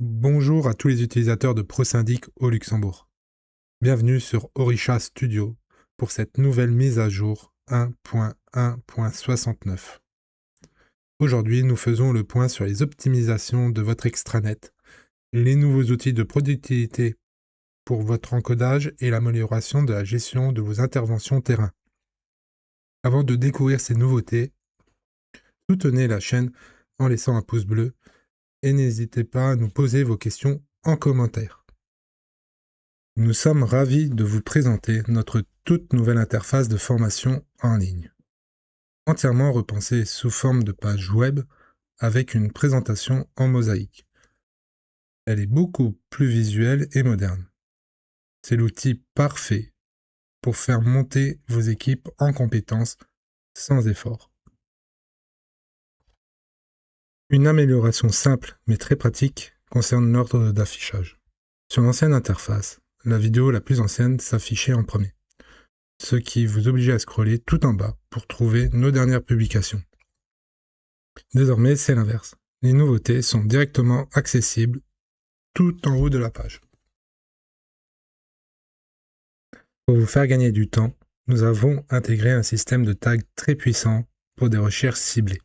Bonjour à tous les utilisateurs de ProSyndic au Luxembourg. Bienvenue sur Orisha Studio pour cette nouvelle mise à jour 1.1.69. Aujourd'hui, nous faisons le point sur les optimisations de votre extranet, les nouveaux outils de productivité pour votre encodage et l'amélioration de la gestion de vos interventions terrain. Avant de découvrir ces nouveautés, soutenez la chaîne en laissant un pouce bleu et n'hésitez pas à nous poser vos questions en commentaire. Nous sommes ravis de vous présenter notre toute nouvelle interface de formation en ligne. Entièrement repensée sous forme de page web avec une présentation en mosaïque. Elle est beaucoup plus visuelle et moderne. C'est l'outil parfait pour faire monter vos équipes en compétences sans effort. Une amélioration simple mais très pratique concerne l'ordre d'affichage. Sur l'ancienne interface, la vidéo la plus ancienne s'affichait en premier, ce qui vous obligeait à scroller tout en bas pour trouver nos dernières publications. Désormais, c'est l'inverse. Les nouveautés sont directement accessibles tout en haut de la page. Pour vous faire gagner du temps, nous avons intégré un système de tags très puissant pour des recherches ciblées.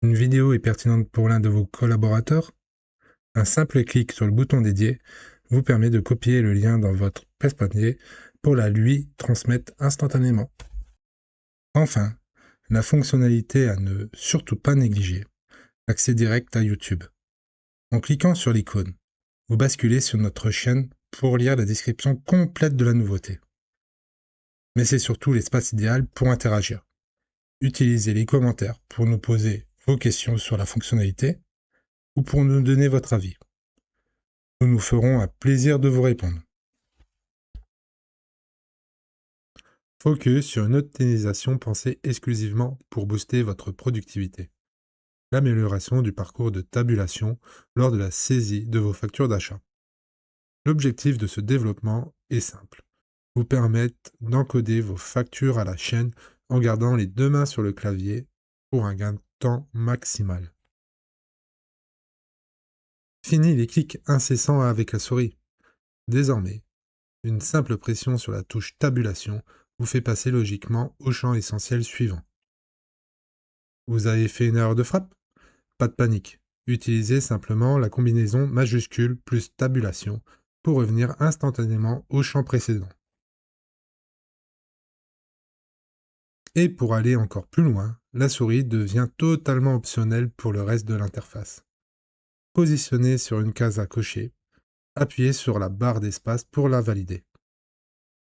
Une vidéo est pertinente pour l'un de vos collaborateurs. Un simple clic sur le bouton dédié vous permet de copier le lien dans votre presse-papier pour la lui transmettre instantanément. Enfin, la fonctionnalité à ne surtout pas négliger, accès direct à YouTube. En cliquant sur l'icône, vous basculez sur notre chaîne pour lire la description complète de la nouveauté. Mais c'est surtout l'espace idéal pour interagir. Utilisez les commentaires pour nous poser vos questions sur la fonctionnalité ou pour nous donner votre avis. Nous nous ferons un plaisir de vous répondre. Focus sur une optimisation pensée exclusivement pour booster votre productivité. L'amélioration du parcours de tabulation lors de la saisie de vos factures d'achat. L'objectif de ce développement est simple. Vous permettre d'encoder vos factures à la chaîne en gardant les deux mains sur le clavier pour un gain de temps maximal. Fini les clics incessants avec la souris. Désormais, une simple pression sur la touche tabulation vous fait passer logiquement au champ essentiel suivant. Vous avez fait une erreur de frappe? Pas de panique. Utilisez simplement la combinaison majuscule plus tabulation pour revenir instantanément au champ précédent. Et pour aller encore plus loin, la souris devient totalement optionnelle pour le reste de l'interface. Positionnez sur une case à cocher, appuyez sur la barre d'espace pour la valider.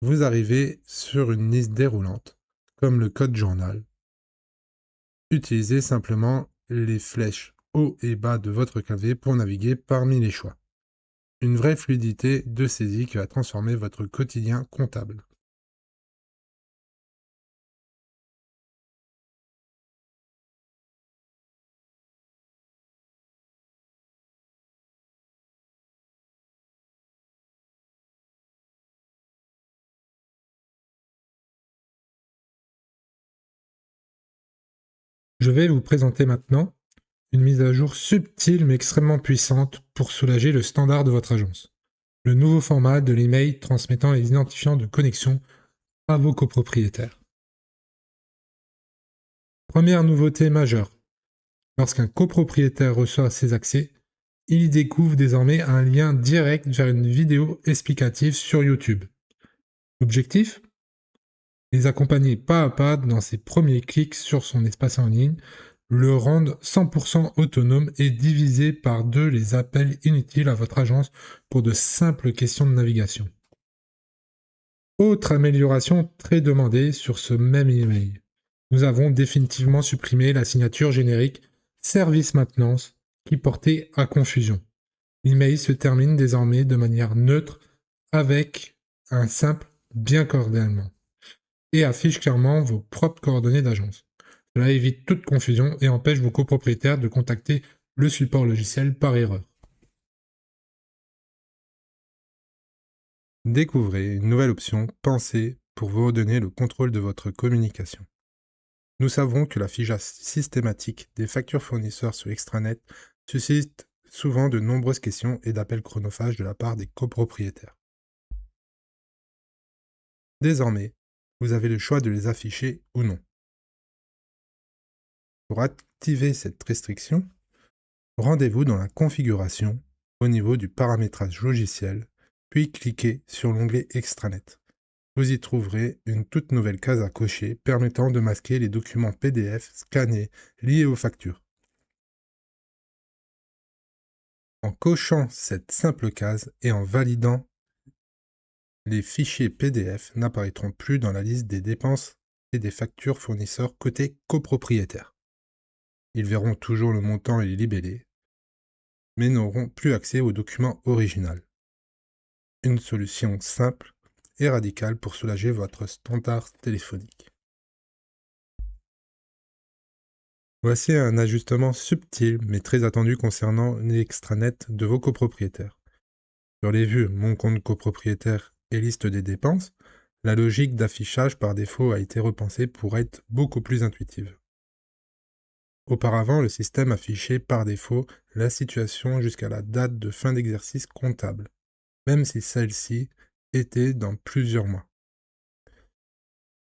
Vous arrivez sur une liste déroulante, comme le code journal. Utilisez simplement les flèches haut et bas de votre clavier pour naviguer parmi les choix. Une vraie fluidité de saisie qui va transformer votre quotidien comptable. Je vais vous présenter maintenant une mise à jour subtile mais extrêmement puissante pour soulager le standard de votre agence. Le nouveau format de l'email transmettant les identifiants de connexion à vos copropriétaires. Première nouveauté majeure. Lorsqu'un copropriétaire reçoit ses accès, il y découvre désormais un lien direct vers une vidéo explicative sur YouTube. L'objectif? Les accompagner pas à pas dans ses premiers clics sur son espace en ligne, le rendre 100% autonome et diviser par deux les appels inutiles à votre agence pour de simples questions de navigation. Autre amélioration très demandée sur ce même email. Nous avons définitivement supprimé la signature générique Service maintenance qui portait à confusion. L'email se termine désormais de manière neutre avec un simple bien cordialement et affiche clairement vos propres coordonnées d'agence. Cela évite toute confusion et empêche vos copropriétaires de contacter le support logiciel par erreur. Découvrez une nouvelle option pensée pour vous redonner le contrôle de votre communication. Nous savons que l'affichage systématique des factures fournisseurs sur l'extranet suscite souvent de nombreuses questions et d'appels chronophages de la part des copropriétaires. Désormais, vous avez le choix de les afficher ou non. Pour activer cette restriction, rendez-vous dans la configuration au niveau du paramétrage logiciel, puis cliquez sur l'onglet Extranet. Vous y trouverez une toute nouvelle case à cocher permettant de masquer les documents PDF scannés liés aux factures. En cochant cette simple case et en validant, les fichiers PDF n'apparaîtront plus dans la liste des dépenses et des factures fournisseurs côté copropriétaire. Ils verront toujours le montant et les libellés, mais n'auront plus accès au document original. Une solution simple et radicale pour soulager votre standard téléphonique. Voici un ajustement subtil mais très attendu concernant l'extranet de vos copropriétaires. Sur les vues Mon compte copropriétaire et liste des dépenses, la logique d'affichage par défaut a été repensée pour être beaucoup plus intuitive. Auparavant, le système affichait par défaut la situation jusqu'à la date de fin d'exercice comptable, même si celle-ci était dans plusieurs mois.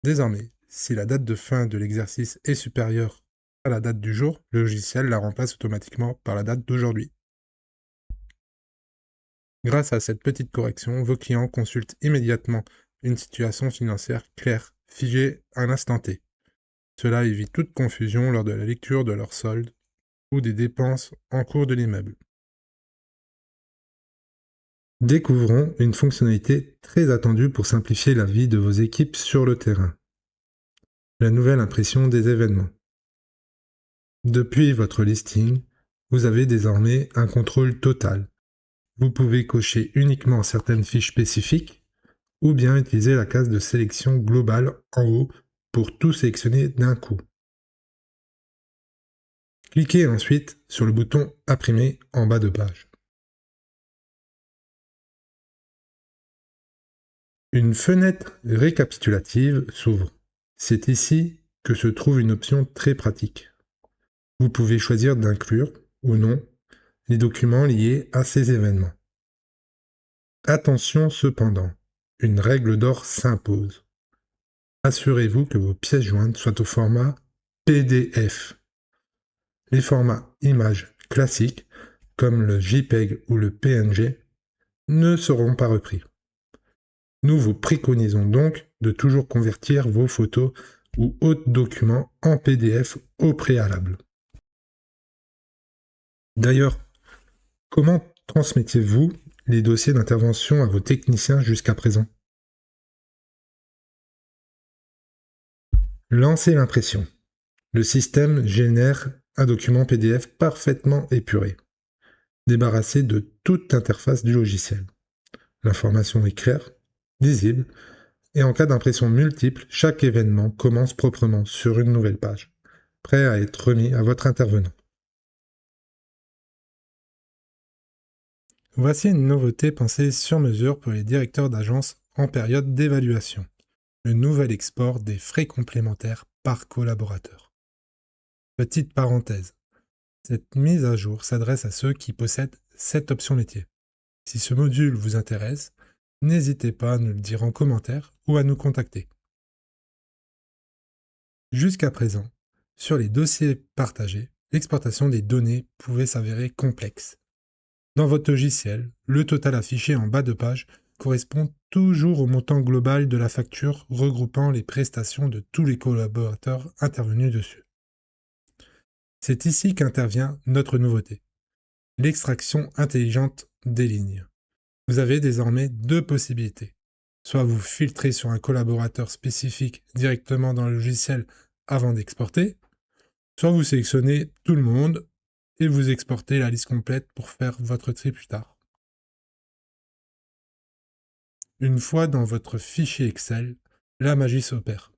Désormais, si la date de fin de l'exercice est supérieure à la date du jour, le logiciel la remplace automatiquement par la date d'aujourd'hui. Grâce à cette petite correction, vos clients consultent immédiatement une situation financière claire, figée à l'instant T. Cela évite toute confusion lors de la lecture de leur solde ou des dépenses en cours de l'immeuble. Découvrons une fonctionnalité très attendue pour simplifier la vie de vos équipes sur le terrain. La nouvelle impression des événements. Depuis votre listing, vous avez désormais un contrôle total. Vous pouvez cocher uniquement certaines fiches spécifiques ou bien utiliser la case de sélection globale en haut pour tout sélectionner d'un coup. Cliquez ensuite sur le bouton Imprimer en bas de page. Une fenêtre récapitulative s'ouvre. C'est ici que se trouve une option très pratique. Vous pouvez choisir d'inclure ou non les documents liés à ces événements. Attention cependant, une règle d'or s'impose. Assurez-vous que vos pièces jointes soient au format PDF. Les formats images classiques, comme le JPEG ou le PNG, ne seront pas repris. Nous vous préconisons donc de toujours convertir vos photos ou autres documents en PDF au préalable. D'ailleurs, comment transmettez-vous les dossiers d'intervention à vos techniciens jusqu'à présent? Lancez l'impression. Le système génère un document PDF parfaitement épuré, débarrassé de toute interface du logiciel. L'information est claire, lisible, et en cas d'impression multiple, chaque événement commence proprement sur une nouvelle page, prêt à être remis à votre intervenant. Voici une nouveauté pensée sur mesure pour les directeurs d'agence en période d'évaluation. Le nouvel export des frais complémentaires par collaborateur. Petite parenthèse, cette mise à jour s'adresse à ceux qui possèdent cette option métier. Si ce module vous intéresse, n'hésitez pas à nous le dire en commentaire ou à nous contacter. Jusqu'à présent, sur les dossiers partagés, l'exportation des données pouvait s'avérer complexe. Dans votre logiciel, le total affiché en bas de page correspond toujours au montant global de la facture regroupant les prestations de tous les collaborateurs intervenus dessus. C'est ici qu'intervient notre nouveauté, l'extraction intelligente des lignes. Vous avez désormais deux possibilités. Soit vous filtrez sur un collaborateur spécifique directement dans le logiciel avant d'exporter, soit vous sélectionnez tout le monde et vous exportez la liste complète pour faire votre tri plus tard. Une fois dans votre fichier Excel, la magie s'opère.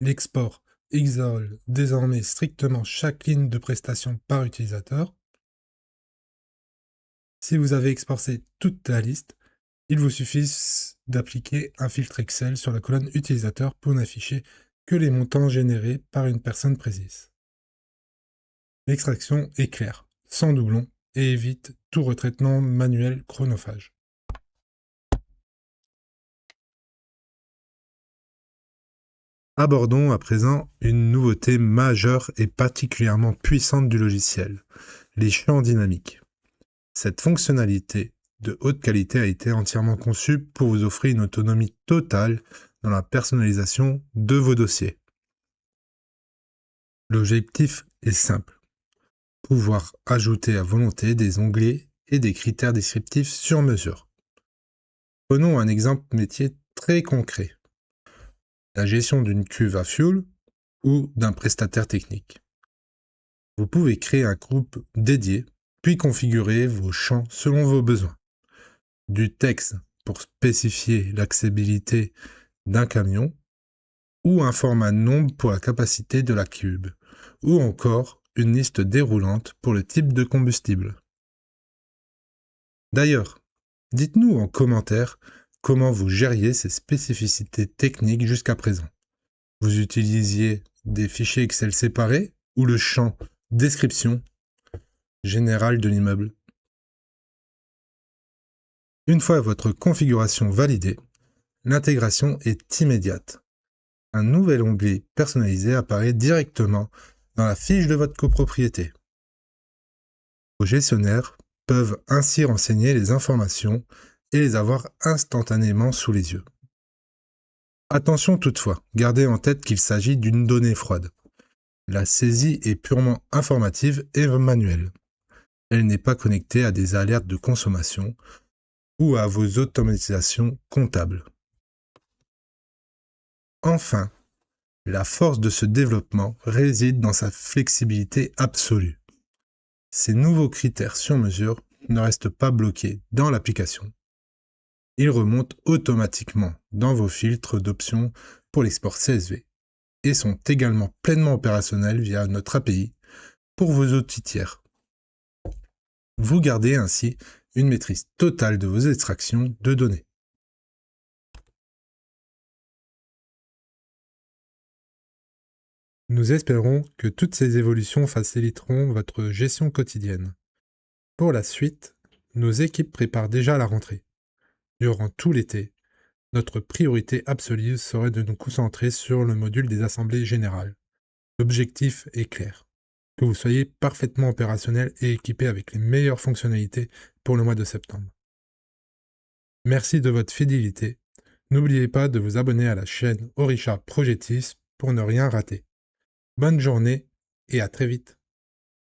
L'export isole désormais strictement chaque ligne de prestation par utilisateur. Si vous avez exporté toute la liste, il vous suffit d'appliquer un filtre Excel sur la colonne utilisateur pour n'afficher que les montants générés par une personne précise. L'extraction est claire, sans doublon et évite tout retraitement manuel chronophage. Abordons à présent une nouveauté majeure et particulièrement puissante du logiciel, les champs dynamiques. Cette fonctionnalité de haute qualité a été entièrement conçue pour vous offrir une autonomie totale dans la personnalisation de vos dossiers. L'objectif est simple, pouvoir ajouter à volonté des onglets et des critères descriptifs sur mesure. Prenons un exemple métier très concret, la gestion d'une cuve à fuel ou d'un prestataire technique. Vous pouvez créer un groupe dédié, puis configurer vos champs selon vos besoins. Du texte pour spécifier l'accessibilité d'un camion, ou un format nombre pour la capacité de la cube, ou encore une liste déroulante pour le type de combustible. D'ailleurs, dites-nous en commentaire comment vous gériez ces spécificités techniques jusqu'à présent. Vous utilisiez des fichiers Excel séparés ou le champ description générale de l'immeuble. Une fois votre configuration validée, l'intégration est immédiate. Un nouvel onglet personnalisé apparaît directement dans la fiche de votre copropriété. Vos gestionnaires peuvent ainsi renseigner les informations et les avoir instantanément sous les yeux. Attention toutefois, gardez en tête qu'il s'agit d'une donnée froide. La saisie est purement informative et manuelle. Elle n'est pas connectée à des alertes de consommation ou à vos automatisations comptables. Enfin, la force de ce développement réside dans sa flexibilité absolue. Ces nouveaux critères sur mesure ne restent pas bloqués dans l'application. Ils remontent automatiquement dans vos filtres d'options pour l'export CSV et sont également pleinement opérationnels via notre API pour vos outils tiers. Vous gardez ainsi une maîtrise totale de vos extractions de données. Nous espérons que toutes ces évolutions faciliteront votre gestion quotidienne. Pour la suite, nos équipes préparent déjà la rentrée. Durant tout l'été, notre priorité absolue serait de nous concentrer sur le module des assemblées générales. L'objectif est clair, que vous soyez parfaitement opérationnel et équipé avec les meilleures fonctionnalités pour le mois de septembre. Merci de votre fidélité. N'oubliez pas de vous abonner à la chaîne Orisha Progetis pour ne rien rater. Bonne journée et à très vite.